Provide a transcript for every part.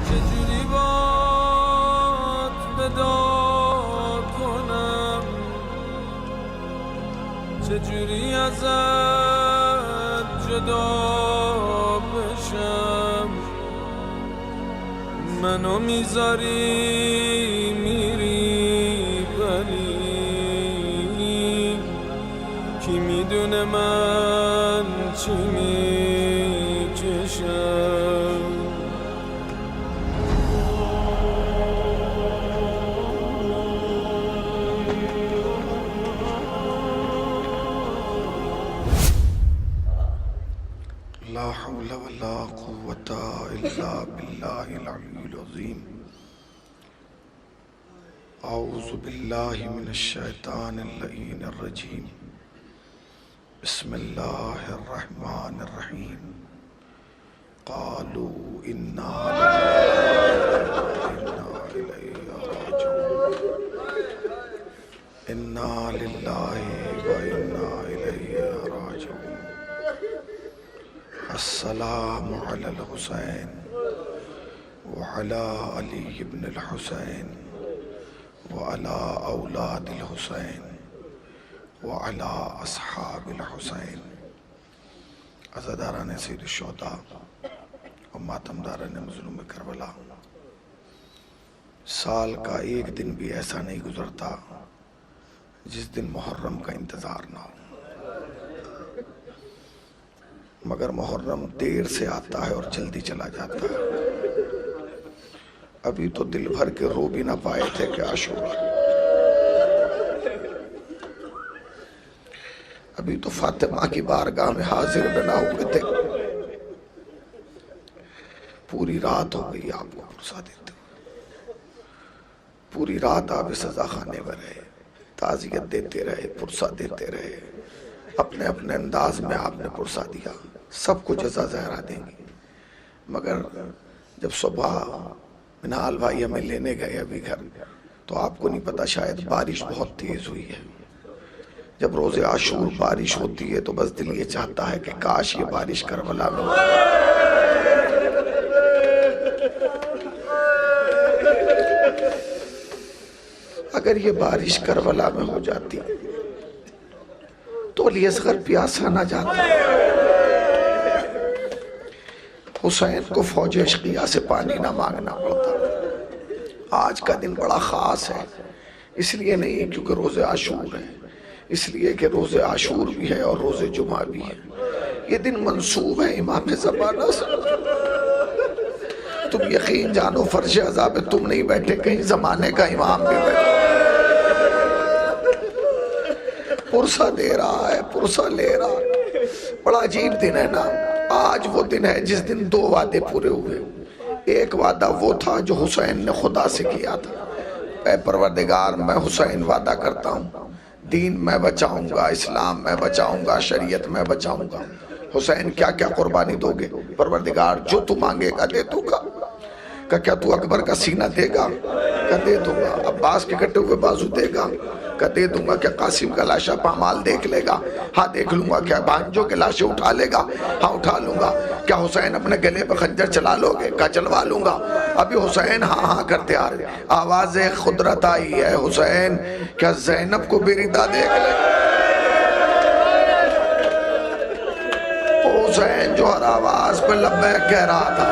چجوری بات ودا کنم، چجوری ازت جدا بشم. منو میذاری میری ولی کی میدونه من چی میکشم. لا حول ولا قوة إلا بالله العلي العظيم. أعوذ بالله من الشيطان اللعين الرجيم. بسم الله الرحمن الرحيم. قالوا إنا لله وإنا إليه راجعون. السلام على الحسين وعلى علي بن الحسين وعلى أولاد الحسين وعلى أصحاب الحسين. عزاداران سید الشہداء و ماتمداران مظلوم کربلا، سال کا ایک دن بھی ایسا نہیں گزرتا جس دن محرم کا انتظار نہ ہو، مگر محرم دیر سے آتا ہے اور جلدی چلا جاتا ہے. ابھی تو دل بھر کے رو بھی نہ پائے تھے کہ عاشورہ، ابھی تو فاطمہ کی بارگاہ میں حاضر بنا ہوئے تھے. پوری رات ہو گئی آپ کو پرسا دیتے ہوئے، پوری رات آپ سزا خانے میں رہے، تعزیت دیتے رہے، پرسا دیتے رہے. اپنے اپنے انداز میں آپ نے پرسا دیا. سب کو جزا زہرا دیں گے، مگر جب صبح منال بھائی ہمیں لینے گئے ابھی گھر، تو آپ کو نہیں پتا شاید بارش بہت تیز ہوئی ہے. جب روز عاشور بارش ہوتی ہے تو بس دل یہ چاہتا ہے کہ کاش یہ بارش کربلا میں ہو. اگر یہ بارش کربلا میں ہو جاتی تو علی اصغر پیاسا نہ جاتا. حسین کو فوج عشقیہ سے پانی نہ مانگنا پڑتا. آج کا دن بڑا خاص ہے، اس لیے نہیں کیونکہ روز عاشور ہے، اس لیے کہ روز عاشور بھی ہے اور روز جمعہ بھی ہے. یہ دن منسوب ہے امام زمانہ سے. تم یقین جانو فرش عذاب تم نہیں بیٹھے، کہیں زمانے کا امام بھی بیٹھے. پرسہ دے رہا ہے، پرسہ لے رہا ہے. بڑا عجیب دن ہے نا. آج وہ دن ہے جس دن دو وعدے پورے ہوئے. ایک وعدہ وہ تھا جو حسین نے خدا سے کیا تھا، اے پروردگار میں حسین وعدہ کرتا ہوں دین میں بچاؤں گا، اسلام میں بچاؤں گا، شریعت میں بچاؤں گا. حسین کیا کیا قربانی دو گے؟ پروردگار جو تو مانگے گا دے دوں گا. کہ کیا تو اکبر کا سینہ دے گا؟ کہ دے دوں گا. عباس کے کٹے ہوئے بازو دے گا؟ کہ دے دوں گا. کیا قاسم کا لاشا پامال دیکھ لے گا؟ ہاں دیکھ لوں گا. کیا بھانجوں کے لاشے اٹھا لے گا؟ ہاں اٹھا لوں گا. کیا حسین اپنے گلے پہ خنجر چلا لو گے؟ کیا چلوا لوں گا. ابھی حسین ہاں ہاں کرتے آ رہے. آواز قدرت آئی ہے حسین کیا زینب کو بیریدہ دیکھ لے. حسین جو ہر آواز پہ لبیک کہہ رہا تھا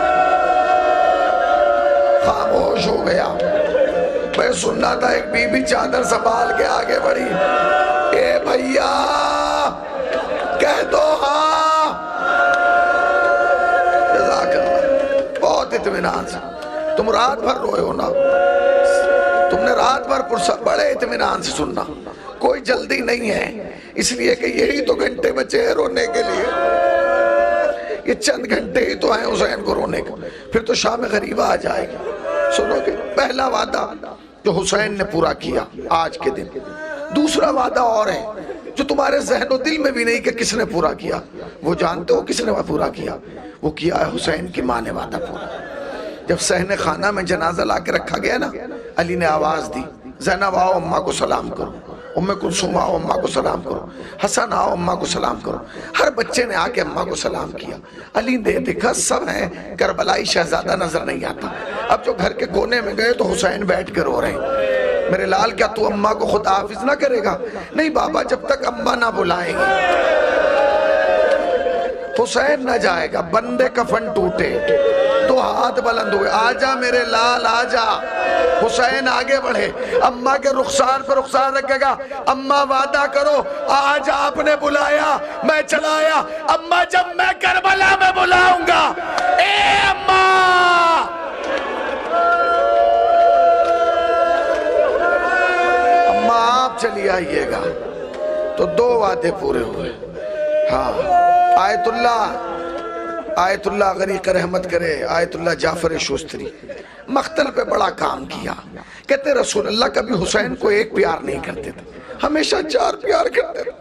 خاموش ہو گیا. میں سننا تھا. ایک بی بی چادر سنبھال کے آگے بڑھی. اے بھیا کہہ دو ہاں. جزاک اللہ. بہت اطمینان سے. تم رات بھر روئے ہو نا، تم نے رات بھر پرسا بڑے اطمینان سے سننا. کوئی جلدی نہیں ہے، اس لیے کہ یہی تو گھنٹے بچے ہیں رونے کے لیے. یہ چند گھنٹے ہی تو ہیں حسین کو رونے کے، پھر تو شام غریبہ آ جائے گی. سنو کہ پہلا وعدہ جو حسین نے پورا کیا آج کے دن. دوسرا وعدہ اور ہے جو تمہارے ذہن و دل میں بھی نہیں کہ کس نے پورا کیا. وہ جانتے ہو کس نے پورا کیا؟ وہ کیا ہے حسین کی ماں نے وعدہ پورا. جب صحن خانہ میں جنازہ لا کے رکھا گیا نا، علی نے آواز دی زینب آؤ اماں کو سلام کرو. ام کلثوم آؤ اماں کو سلام کرو. حسن آؤ اماں کو سلام کرو. ہر بچے نے آ کے اماں کو سلام کیا. علی نے دیکھا سب ہیں، کربلائی شہزادہ نظر نہیں آتا. اب جو گھر کے کونے میں گئے تو حسین بیٹھ کے رو رہے ہیں، میرے لال کیا تو اماں کو خدا حافظ نہ کرے گا؟ نہیں بابا، جب تک اماں نہ بلائے گی حسین نہ جائے گا۔ بندے کفن ٹوٹے، تو ہاتھ بلند ہوئے، آجا میرے لال آجا۔ حسین آگے بڑھے، اماں کے رخسار پر رخسار رکھے گا، اماں وعدہ کرو آج آپ نے بلایا میں چلایا، اماں جب میں کربلا میں بلاؤں گا اے اماں۔ اماں آپ چلی آئیے گا۔ تو 2 وعدے پورے ہوئے۔ ہاں، آیت اللہ غریق رحمت کرے، آیت اللہ جعفر شوستری مقتل پہ بڑا کام کیا۔ کہتے رسول اللہ کبھی حسین کو 1 پیار نہیں کرتے تھے، ہمیشہ 4 پیار کرتے تھے۔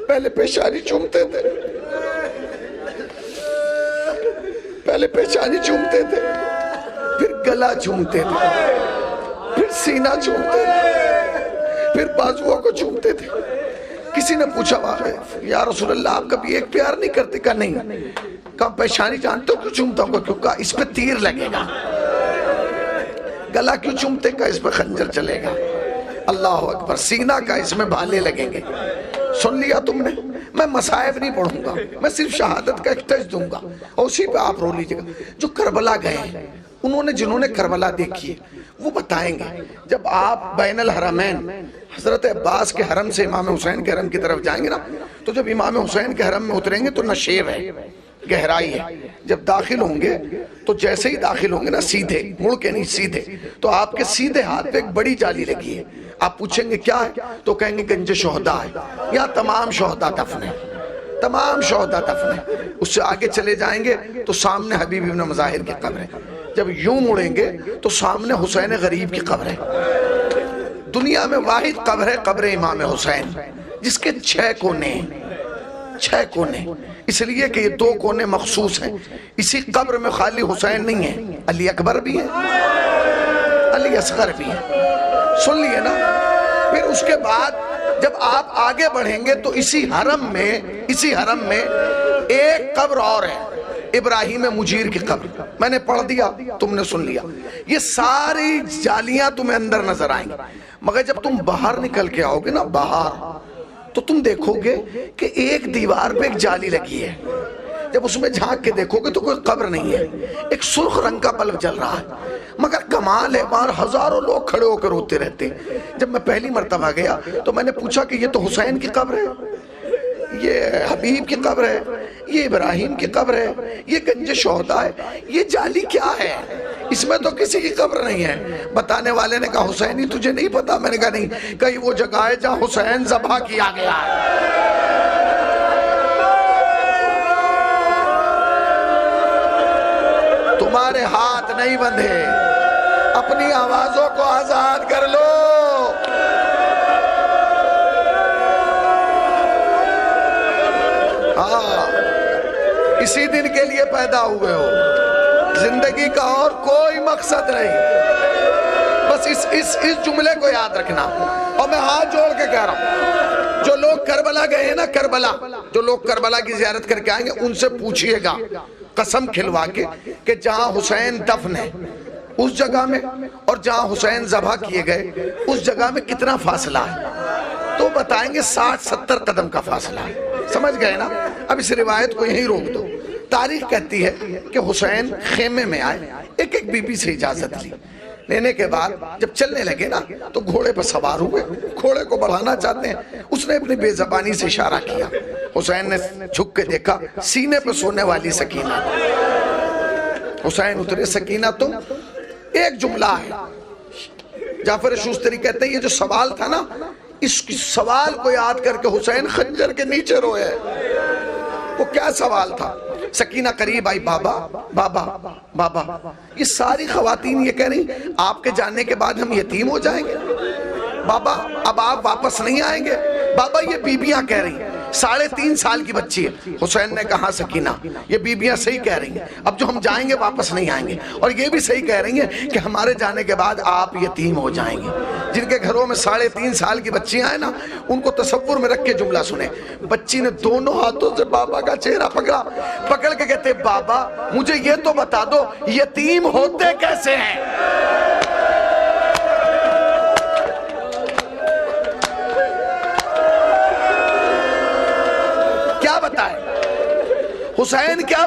پہلے پیشانی چومتے تھے، پھر گلا چومتے تھے، پھر سینہ چومتے تھے، پھر بازوؤں کو چومتے تھے۔ کسی نے پوچھا یا رسول اللہ آپ کبھی 1 پیار نہیں کرتے؟ کہا نہیں۔ کہا پیشانی جانتے ہو کیوں چومتا ہوں؟ کیوں؟ کہا اس پہ تیر لگے گا۔ گلا کیوں چومتے؟ کہا اس پہ خنجر چلے گا۔ اللہ اکبر۔ سینہ کا اس میں بھالے لگیں گے۔ سن لیا تم نے؟ میں مصائب نہیں پڑھوں گا، میں صرف شہادت کا ایک ٹچ دوں گا اور اسی پہ آپ رو لیجئے گا۔ جو کربلا گئے جنہوں نے کربلا دیکھی وہ بتائیں گے، جب آپ بین الحرمین حضرت عباس کے حرم سے امام حسین کے حرم کی طرف جائیں گے نا، تو جب امام حسین کے حرم میں اتریں گے تو نشیب ہے، گہرائی ہے۔ جب داخل ہوں گے تو جیسے ہی داخل ہوں گے نا، سیدھے مڑ کے نہیں، سیدھے، تو آپ کے سیدھے ہاتھ پہ ایک بڑی جالی لگی ہے۔ آپ پوچھیں گے کیا ہے؟ تو کہیں گے گنج شہداء ہے، یا تمام شہداء دفن ہے، تمام شہداء دفن ہے۔ اس سے آگے چلے جائیں گے تو سامنے حبیب ابن مظاہر کی قبر ہے۔ جب یوں مڑیں گے تو سامنے حسین غریب کی قبر ہے۔ دنیا میں واحد قبر ہے قبر امام حسین، جس کے 6 کونے ہیں، 6 کونے، اس لیے کہ یہ 2 کونے مخصوص ہیں۔ اسی قبر میں خالی حسین نہیں ہے، علی اکبر بھی ہے، علی اصغر بھی ہے۔ سن لیے نا؟ پھر اس کے بعد جب آپ آگے بڑھیں گے تو اسی حرم میں ایک قبر اور ہے، ابراہیم مجیر کی قبر۔ میں نے پڑھ دیا، تم نے سن لیا۔ یہ ساری جالیاں تمہیں اندر نظر آئیں گی، مگر جب تم باہر نکل کے آؤ گے نا، باہر، تو تم دیکھو گے کہ ایک دیوار پہ ایک جالی لگی ہے۔ جب اس میں جھانک کے دیکھو گے تو کوئی قبر نہیں ہے، ایک سرخ رنگ کا بلب جل رہا ہے۔ مگر کمال ہے، باہر ہزاروں لوگ کھڑے ہو کر روتے رہتے۔ جب میں پہلی مرتبہ گیا تو میں نے پوچھا کہ یہ تو حسین کی قبر ہے، یہ حبیب کی قبر ہے، یہ ابراہیم کی قبر ہے، یہ گنج شہداء ہے، یہ جالی کیا ہے؟ اس میں تو کسی کی قبر نہیں ہے۔ بتانے والے نے کہا حسینی تجھے نہیں پتا؟ میں نے کہا نہیں۔ کہیں وہ جگہ ہے جہاں حسین ذبح کیا گیا ہے۔ تمہارے ہاتھ نہیں بندھے، اپنی آوازوں کو آزاد کر لو۔ ہاں، اسی دن کے لیے پیدا ہوئے ہو، زندگی کا اور کوئی مقصد نہیں، بس اس جملے کو یاد رکھنا۔ اور میں ہاتھ جوڑ کے کہہ رہا ہوں، جو لوگ کربلا گئے ہیں نا، کربلا، جو لوگ کربلا کی زیارت کر کے آئیں گے ان سے پوچھئے گا قسم کھلوا کے کہ جہاں حسین دفن ہے اس جگہ میں اور جہاں حسین ذبح کیے گئے اس جگہ میں کتنا فاصلہ ہے؟ تو بتائیں گے 60-70 قدم کا فاصلہ ہے۔ سمجھ گئے نا؟ اب اس روایت کو یہیں روک دو۔ تاریخ کہتی ہے کہ حسین خیمے میں آئے، ایک بی بی سے اجازت لی، لینے کے بعد جب چلنے لگے نا تو گھوڑے پر سوار ہوئے، گھوڑے کو بڑھانا چاہتے ہیں۔ اس نے اپنی بے زبانی سے اشارہ کیا، حسین نے جھک کے دیکھا، سینے پہ سونے والی سکینہ۔ حسین اترے، سکینہ تم، ایک جملہ ہے۔ جعفر شوستری کہتے ہیں یہ جو سوال تھا نا، اس سوال کو یاد کر کے حسین خنجر کے نیچے روئے۔ وہ کیا سوال تھا؟ سکینہ قریب آئی، بابا بابا بابا۔ یہ ساری خواتین یہ کہہ رہی آپ کے جانے کے بعد ہم یتیم ہو جائیں گے، بابا اب آپ واپس نہیں آئیں گے۔ بابا یہ بیبیاں کہہ رہی 3.5 سال کی بچی ہے. حسین نے کہا سکینہ یہ بیبیاں صحیح کہہ رہی ہیں, اب جو ہم جائیں گے واپس نہیں آئیں گے, اور یہ بھی صحیح کہہ رہی ہیں کہ ہمارے جانے کے بعد آپ یتیم ہو جائیں گے. جن کے گھروں میں 3.5 سال کی بچیاں ہیں نا, ان کو تصور میں رکھ کے جملہ سنیں. بچی نے دونوں ہاتھوں سے بابا کا چہرہ پکڑ کے کہتے بابا مجھے یہ تو بتا دو یتیم ہوتے کیسے ہیں. کیا بتائے حسین, کیا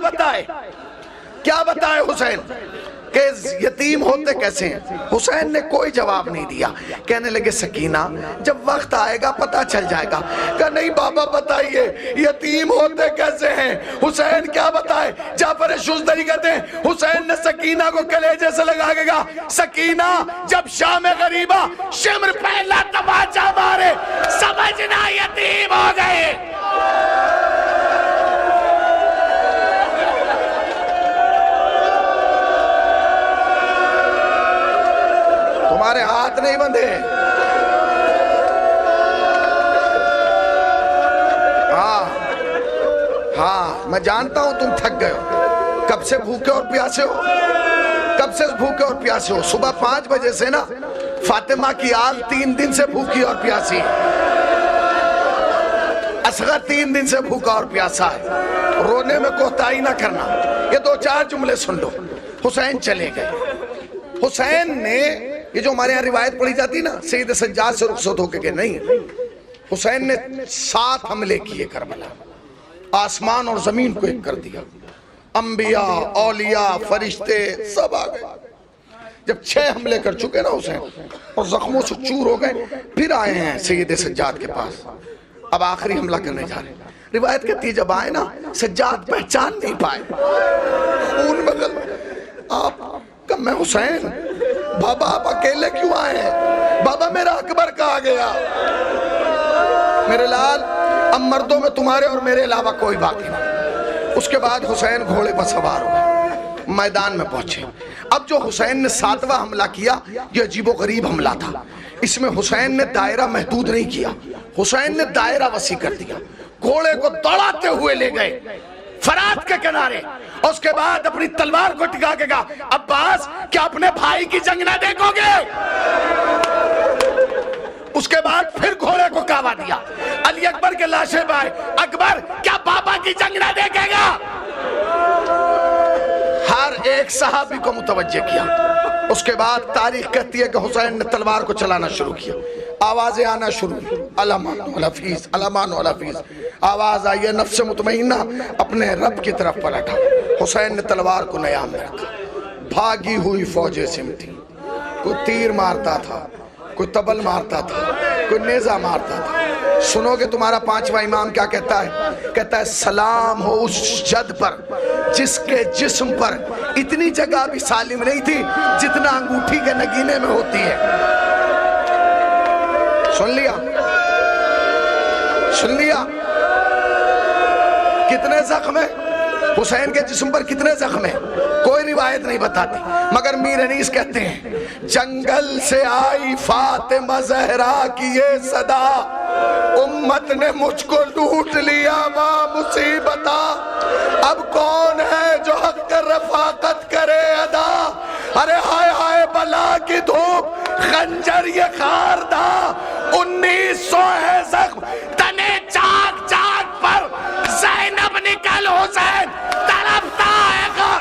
بتائے حسین کہ یتیم ہوتے کیسے ہیں. حسین نے کوئی جواب نہیں دیا. کہنے لگے سکینہ جب وقت آئے گا پتہ چل جائے گا. کہا نہیں بابا بتائیے یتیم ہوتے کیسے ہیں. حسین کیا بتائے. جعفر شوستری کہتے ہیں حسین نے سکینہ کو کلیجے سے لگا کے کہا سکینہ جب شام غریبہ شمر پہلا تماچا مارے سمجھنا یتیم ہو گئے. تمہارے ہاتھ نہیں بندھے. ہاں میں جانتا ہوں تم تھک گئے ہو, کب سے بھوکے اور پیاسے ہو. صبح 5 بجے سے نا فاطمہ کی آل 3 دن سے بھوکی اور پیاسی ہے. اصغر 3 دن سے بھوکا اور پیاسا ہے. رونے میں کوتاہی نہ کرنا. یہ 2-4 جملے سن لو. حسین چلے گئے. حسین نے یہ جو ہمارے یہاں روایت پڑھی جاتی نا سید سجاد سے رخصت ہو کے کہ نہیں, حسین نے 7 حملے کیے کربلا, آسمان اور زمین کو ایک کر دیا. انبیاء اولیاء فرشتے سب آ گئے. جب 6 حملے کر چکے نا حسین اور زخموں سے چور ہو گئے, پھر آئے ہیں سید سجاد کے پاس. اب آخری حملہ کرنے جا رہے ہیں. روایت کہتی ہے جب آئے نا سجاد پہچان نہیں پائے, خون میں آپ کہ میں حسین. بابا آپ اکیلے کیوں آئے ہیں. بابا میرا اکبر کہا گیا. میرے لال اب مردوں میں تمہارے اور میرے علاوہ کوئی باقی نہیں. اس کے بعد حسین گھوڑے پر سوار ہو گئے, میدان میں پہنچے. اب جو حسین نے 7واں حملہ کیا یہ عجیب و غریب حملہ تھا. اس میں حسین نے دائرہ محدود نہیں کیا, حسین نے دائرہ وسیع کر دیا. گھوڑے کو دوڑاتے ہوئے لے گئے فرات کے کنارے, اور اس کے بعد اپنی تلوار کو ٹکا کے کہا عباس کیا اپنے بھائی کی جنگ نہ دیکھو گے. اس کے بعد پھر گھوڑے کو کعوہ دیا. علی اکبر کے لاشے پہ آئے, اکبر کیا بابا کی جنگ نہ دیکھے گا. ہر ایک صحابی کو متوجہ کیا. اس کے بعد تاریخ کہتی ہے کہ حسین نے تلوار کو چلانا شروع کیا. آوازیں آنا شروع, علامان والحفیظ علامان والحفیظ. آواز آئی ہے نفس مطمئنہ اپنے رب کی طرف پلٹا. حسین نے تلوار کو نیام میں رکھا. بھاگی ہوئی فوجیں سمٹی. کوئی تیر مارتا تھا, کوئی تبل مارتا تھا, کوئی نیزہ مارتا تھا. سنو گے تمہارا 5واں امام کیا کہتا ہے. کہتا ہے سلام ہو اس جد پر جس کے جسم پر اتنی جگہ بھی سالم نہیں تھی جتنا انگوٹھی کے نگینے میں ہوتی ہے. سن لیا کتنے زخم ہیں حسین کے جسم پر, کتنے زخم ہیں کوئی روایت نہیں بتاتی, مگر میر انیس کہتے ہیں جنگل سے آئی فاطمہ زہرا کی یہ صدا, امت نے مجھ کو لوٹ لیا ماں مصیبتا. اب کون ہے جو حق کر رفاقت کرے ادا. ارے ہائے ہائے بلا کی دھوپ خنجر یہ خاردہ, 1900 ہے زخم تنے چاک چاک پر. زینب نکل حسین طرفتا ہے گا.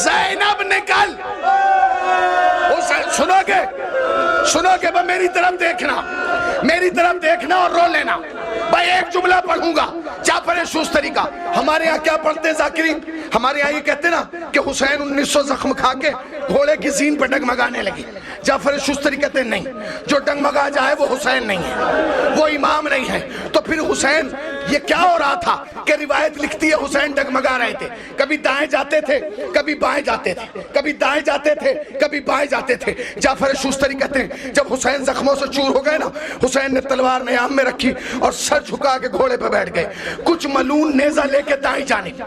زینب نکل حسین. سنو گے میری طرف دیکھنا اور رو لینا. بھائی ایک جملہ پڑھوں گا جعفر شوستری کا. ہمارے ہاں کیا پڑھتے ذاکرین, ہمارے ہاں یہ کہتے نا کہ حسین 1900 زخم کھا کے گھوڑے کی زین پہ ڈگمگانے لگی. جعفر شستری کہتے ہیں نہیں, جو ڈگمگا جائے وہ حسین نہیں ہے, وہ امام نہیں ہے. تو پھر حسین یہ کیا ہو رہا تھا کہ روایت لکھتی ہے حسین ڈگمگا رہے تھے, کبھی دائیں جاتے تھے کبھی بائیں جاتے تھے, کبھی دائیں جاتے تھے کبھی بائیں جاتے تھے. جعفر شستری کہتے ہیں جب حسین زخموں سے چور ہو گئے نا, حسین نے تلوار نیام میں رکھی اور سر جھکا کے گھوڑے پہ بیٹھ گئے. کچھ ملون نیزہ لے کے دائیں جانب,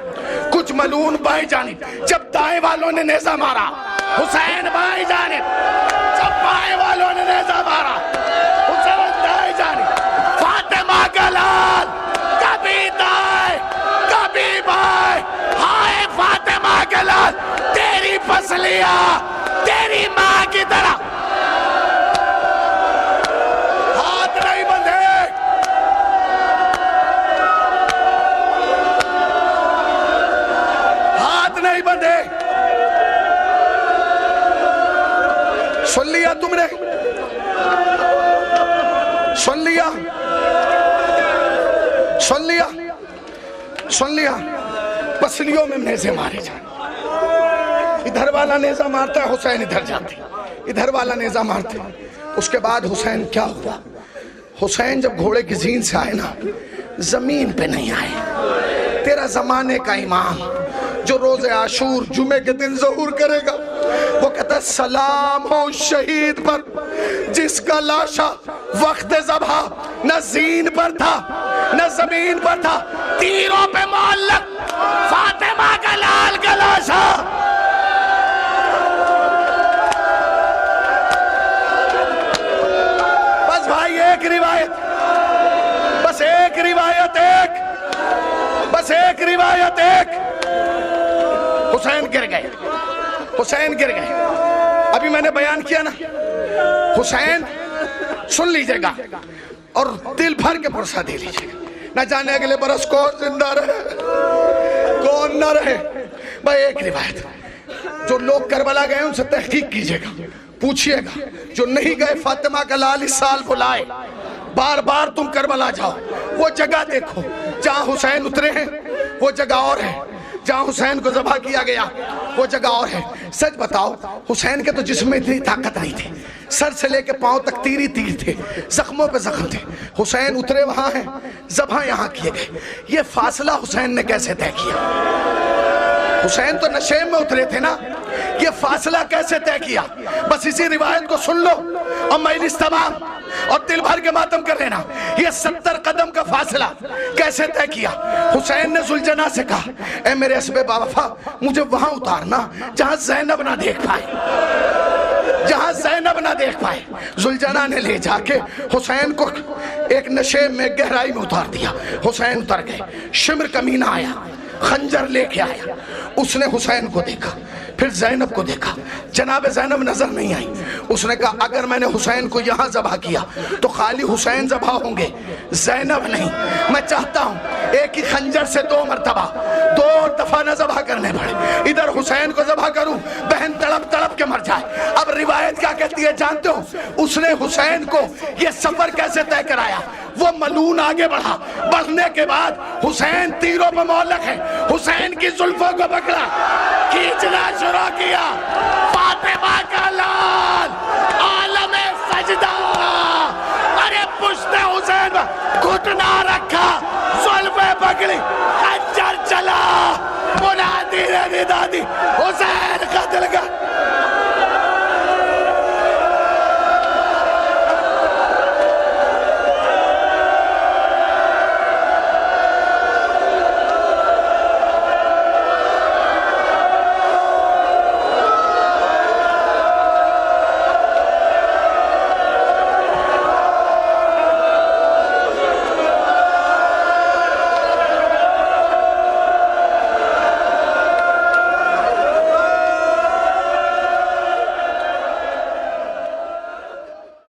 کچھ ملون بائیں جانب. جب دائیں والوں نے نیزہ مارا حسین بائیں جانب, جب بائیں والوں نے نیزہ مارا حسین دائیں جانب. فاطمہ کا لال کبھی دائیں کبھی بائیں, ہائے فاطمہ کا لال تیری پسلیاں تیری ماں کی طرح. ہاتھ نہیں بندھے, ہاتھ نہیں بندھے. سن لیا تم نے, سن لیا, سن لیا, سن لیا. پسلیوں میں نیزے مارے جائیں. ادھر والا نیزہ مارتا ہے حسین ادھر جاتے, ادھر والا نیزہ مارتے. اس کے بعد حسین کیا ہوا, حسین جب گھوڑے کی زین سے آئے نا زمین پہ نہیں آئے. تیرا زمانے کا امام جو روز عاشور جمعے کے دن ظہور کرے گا وہ کہتا ہے سلام ہو شہید پر جس کا لاشا وقت ذبح نہ زین پر تھا نہ زمین پر تھا, تیروں پہ معلق فاطمہ کا لال کا لاشا. بس بھائی ایک روایت, بس ایک روایت, ایک بس ایک روایت, ایک. حسین گر گئے, حسین گر گئے. ابھی میں نے بیان کیا نا, حسین سن لیجئے گا اور دل بھر کے پرسہ دے لیجئے گا. نہ جانے اگلے برس کون زندہ رہے کون نہ رہے. بھائی ایک روایت, جو لوگ کربلا گئے ان سے تحقیق کیجئے گا, پوچھئے گا. جو نہیں گئے فاطمہ کا لال اس سال بلائے, بار بار تم کربلا جاؤ, وہ جگہ دیکھو جہاں حسین اترے ہیں وہ جگہ اور ہے, جہاں حسین کو ذبح کیا گیا وہ جگہ اور ہے. سچ بتاؤ حسین کے تو جسم میں اتنی طاقت نہیں تھی, سر سے لے کے پاؤں تک تیر ہی تیر تھے, زخموں پہ زخم تھے. حسین اترے وہاں ہیں, ذبح یہاں کیے گئے. یہ فاصلہ حسین نے کیسے طے کیا؟ حسین تو نشیم میں اترے تھے نا, یہ فاصلہ کیسے طے کیا؟ بس اسی روایت کو سن لو اور مجلس تمام اور دل بھر کے ماتم کر لینا. یہ 70 قدم کا فاصلہ کیسے طے کیا؟ حسین نے ذوالجناح سے کہا اے میرے اسب باوفا مجھے وہاں اتارنا جہاں زینب نہ دیکھ پائے, جہاں زینب نہ دیکھ پائے. ذوالجناح نے لے جا کے حسین کو ایک نشیب میں گہرائی میں اتار دیا. حسین اتر گئے. شمر کمینہ آیا, خنجر لے کے آیا. اس نے حسین کو دیکھا, پھر زینب کو دیکھا. جناب زینب نظر نہیں آئی. اس نے کہا اگر میں نے حسین کو یہاں ذبح کیا تو خالی حسین ذبح ہوں گے, زینب نہیں. میں چاہتا ہوں ایک ہی خنجر سے 2 مرتبہ 2 دفعہ نہ ذبح کرنے پڑے. ادھر حسین کو ذبح کروں بہن تڑپ تڑپ کے مر جائے. اب روایت کیا کہتی ہے جانتے ہو؟ اس نے حسین کو یہ سفر کیسے طے کرایا؟ وہ ملون آگے بڑھا, بڑھنے کے بعد حسین تیروں پہ معلق ہے, حسین کی زلفوں کو پکڑا, کھینچنا شروع کیا. فاطمہ کا لال عالم سجدہ, ارے پشت حسین گھٹنا رکھا, زلفیں پکڑی, خنجر چلا, منادی نے ندا دی حسین قتل کا.